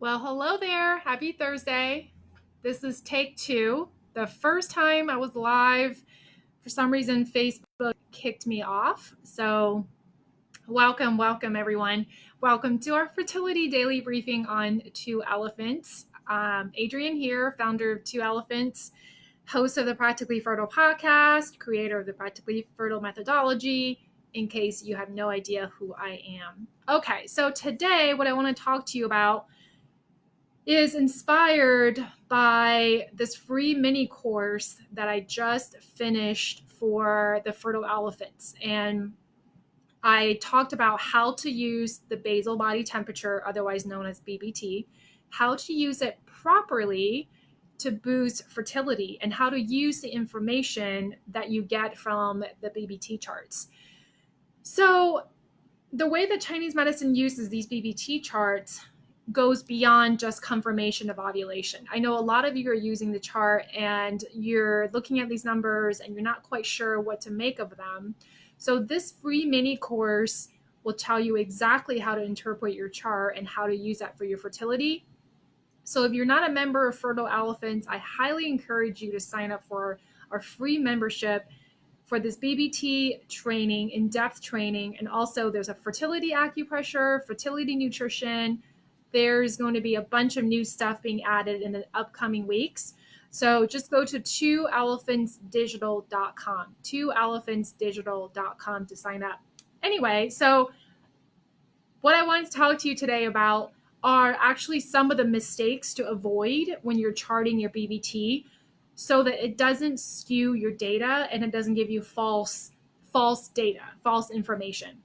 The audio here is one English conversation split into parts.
Well, hello there. Happy Thursday. This is take two. The first time I was live, for some reason, Facebook kicked me off. So, welcome everyone. Welcome to our fertility daily briefing on Two Elephants. Adrienne here, founder of Two Elephants, host of the Practically Fertile podcast, creator of the Practically Fertile methodology, in case you have no idea who I am. Okay, so today, what I want to talk to you about is inspired by this free mini course that I just finished for the fertile elephants. And I talked about how to use the basal body temperature, otherwise known as BBT, how to use it properly to boost fertility, and how to use the information that you get from the BBT charts. So, the way that Chinese medicine uses these BBT charts goes beyond just confirmation of ovulation. I know a lot of you are using the chart and you're looking at these numbers and you're not quite sure what to make of them. So this free mini course will tell you exactly how to interpret your chart and how to use that for your fertility. So if you're not a member of Fertile Elephants, I highly encourage you to sign up for our free membership for this BBT training, in-depth training. And also there's a fertility acupressure, fertility nutrition. There's going to be a bunch of new stuff being added in the upcoming weeks. So just go to twoelephantsdigital.com, twoelephantsdigital.com to sign up. Anyway, so what I wanted to talk to you today about are actually some of the mistakes to avoid when you're charting your BBT so that it doesn't skew your data and it doesn't give you false data, false information.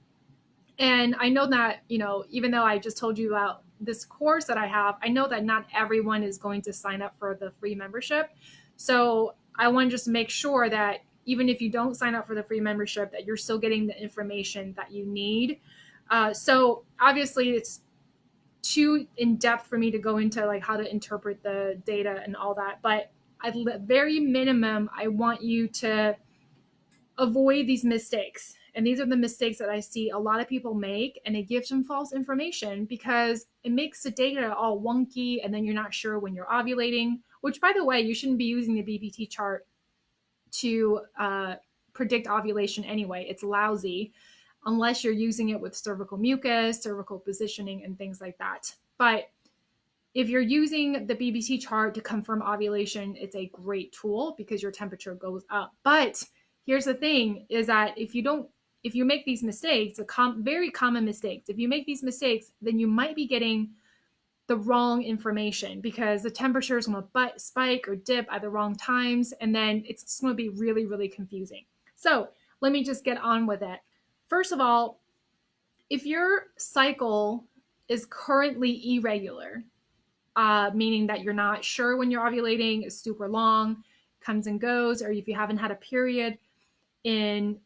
And I know that, even though I just told you about this course that I have, I know that not everyone is going to sign up for the free membership. So I want to just make sure that even if you don't sign up for the free membership, that you're still getting the information that you need. So obviously it's too in depth for me to go into like how to interpret the data and all that. But at the very minimum, I want you to avoid these mistakes. And these are the mistakes that I see a lot of people make, and it gives them false information because it makes the data all wonky, and then you're not sure when you're ovulating, which, by the way, you shouldn't be using the BBT chart to predict ovulation anyway. It's lousy unless you're using it with cervical mucus, cervical positioning, and things like that. But if you're using the BBT chart to confirm ovulation, it's a great tool because your temperature goes up. But here's the thing is that if you make these mistakes, very common mistakes, if you make these mistakes, then you might be getting the wrong information because the temperature is going to spike or dip at the wrong times, and then it's going to be really, really confusing. So let me just get on with it. First of all, if your cycle is currently irregular, meaning that you're not sure when you're ovulating, is super long, comes and goes, or if you haven't had a period in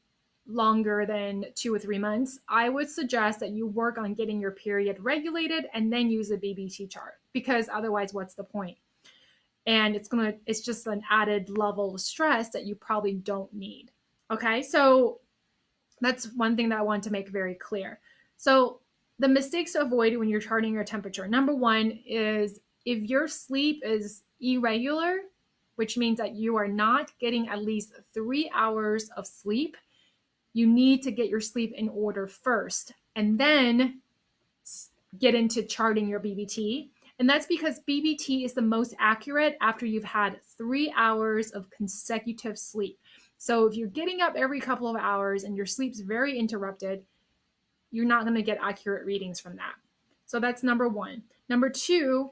longer than 2 or 3 months, I would suggest that you work on getting your period regulated and then use a BBT chart, because otherwise, what's the point? And it's just an added level of stress that you probably don't need. Okay, so that's one thing that I want to make very clear. So the mistakes to avoid when you're charting your temperature. Number one is if your sleep is irregular, which means that you are not getting at least 3 hours of sleep, you need to get your sleep in order first and then get into charting your BBT. And that's because BBT is the most accurate after you've had 3 hours of consecutive sleep. So if you're getting up every couple of hours and your sleep's very interrupted, you're not going to get accurate readings from that. So that's number one. Number two,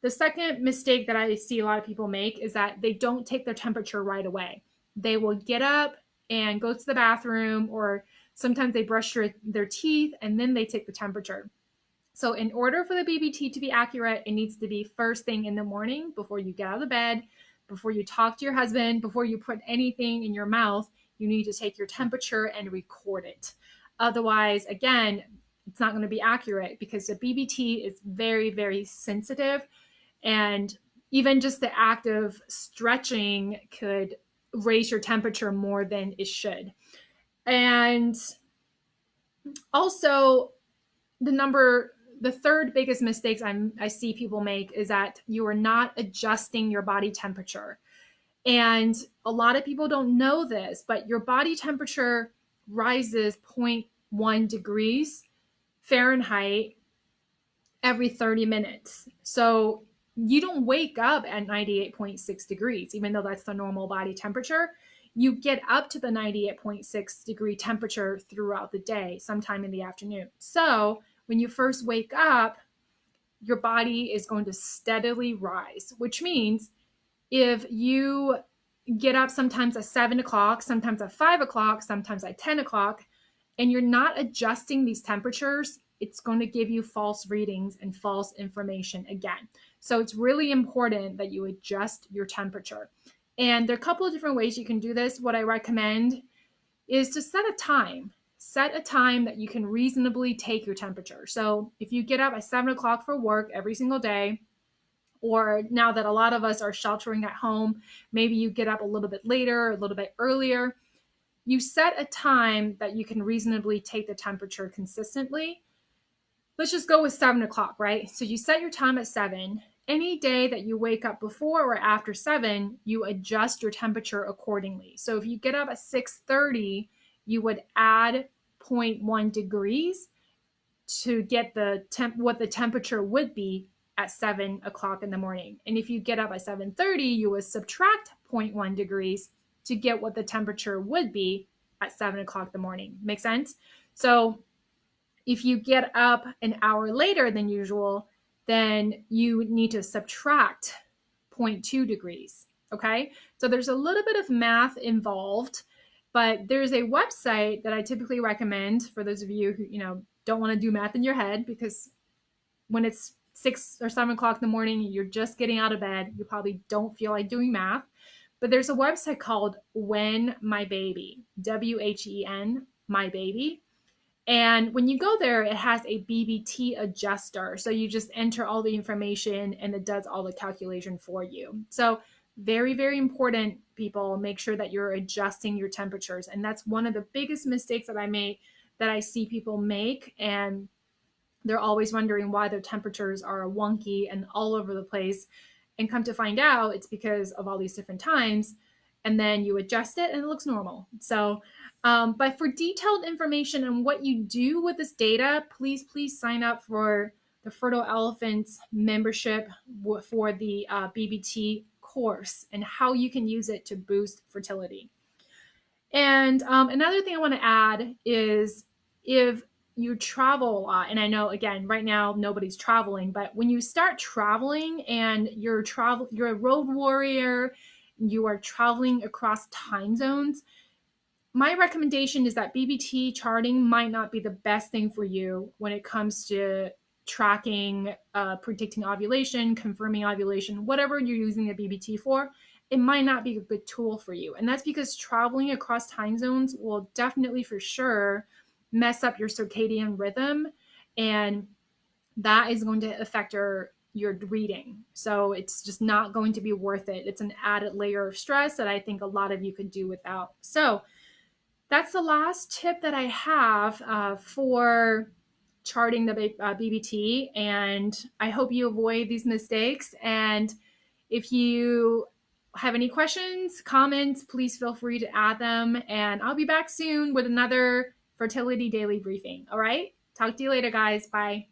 the second mistake that I see a lot of people make is that they don't take their temperature right away. They will get up and go to the bathroom, or sometimes they brush their teeth and then they take the temperature. So in order for the BBT to be accurate, it needs to be first thing in the morning before you get out of the bed, before you talk to your husband, before you put anything in your mouth. You need to take your temperature and record it. Otherwise, again, it's not going to be accurate because the BBT is very, very sensitive. And even just the act of stretching could raise your temperature more than it should. And also, the the third biggest mistakes I see people make is that you are not adjusting your body temperature. And a lot of people don't know this, but your body temperature rises zero point 0.1 degrees Fahrenheit every 30 minutes. So you don't wake up at 98.6 degrees, even though that's the normal body temperature. You get up to the 98.6 degree temperature throughout the day, sometime in the afternoon. So when you first wake up, your body is going to steadily rise, which means if you get up sometimes at 7 o'clock, sometimes at 5 o'clock, sometimes at 10 o'clock, and you're not adjusting these temperatures, it's going to give you false readings and false information again. So it's really important that you adjust your temperature. And there are a couple of different ways you can do this. What I recommend is to set a time. Set a time that you can reasonably take your temperature. So if you get up at 7 o'clock for work every single day, or now that a lot of us are sheltering at home, maybe you get up a little bit later, a little bit earlier. You set a time that you can reasonably take the temperature consistently. Let's just go with 7 o'clock, right? So you set your time at 7. Any day that you wake up before or after 7, you adjust your temperature accordingly. So if you get up at 6:30, you would add 0.1 degrees to get what the temperature would be at 7 o'clock in the morning. And if you get up at 7:30, you would subtract 0.1 degrees to get what the temperature would be at 7 o'clock in the morning. Make sense? So if you get up an hour later than usual, then you need to subtract 0.2 degrees. Okay. So there's a little bit of math involved, but there's a website that I typically recommend for those of you who, don't want to do math in your head, because when it's 6 or 7 o'clock in the morning, you're just getting out of bed. You probably don't feel like doing math. But there's a website called When My Baby, WHEN, My Baby. And when you go there, it has a BBT adjuster. So you just enter all the information and it does all the calculation for you. So very, very important, people, make sure that you're adjusting your temperatures. And that's one of the biggest mistakes that I see people make. And they're always wondering why their temperatures are wonky and all over the place. And come to find out, it's because of all these different times. And then you adjust it and it looks normal. So, but for detailed information on what you do with this data, please sign up for the Fertile Elephants membership for the BBT course and how you can use it to boost fertility. And another thing I want to add is, if you travel a lot, and I know, again, right now nobody's traveling, but when you start traveling and you're a road warrior, you are traveling across time zones, my recommendation is that BBT charting might not be the best thing for you when it comes to tracking, predicting ovulation, confirming ovulation, whatever you're using the BBT for. It might not be a good tool for you. And that's because traveling across time zones will definitely, for sure, mess up your circadian rhythm. And that is going to affect your reading. So it's just not going to be worth it. It's an added layer of stress that I think a lot of you could do without. So that's the last tip that I have for charting the BBT. And I hope you avoid these mistakes. And if you have any questions, comments, please feel free to add them. And I'll be back soon with another Fertility Daily Briefing. All right? Talk to you later, guys. Bye.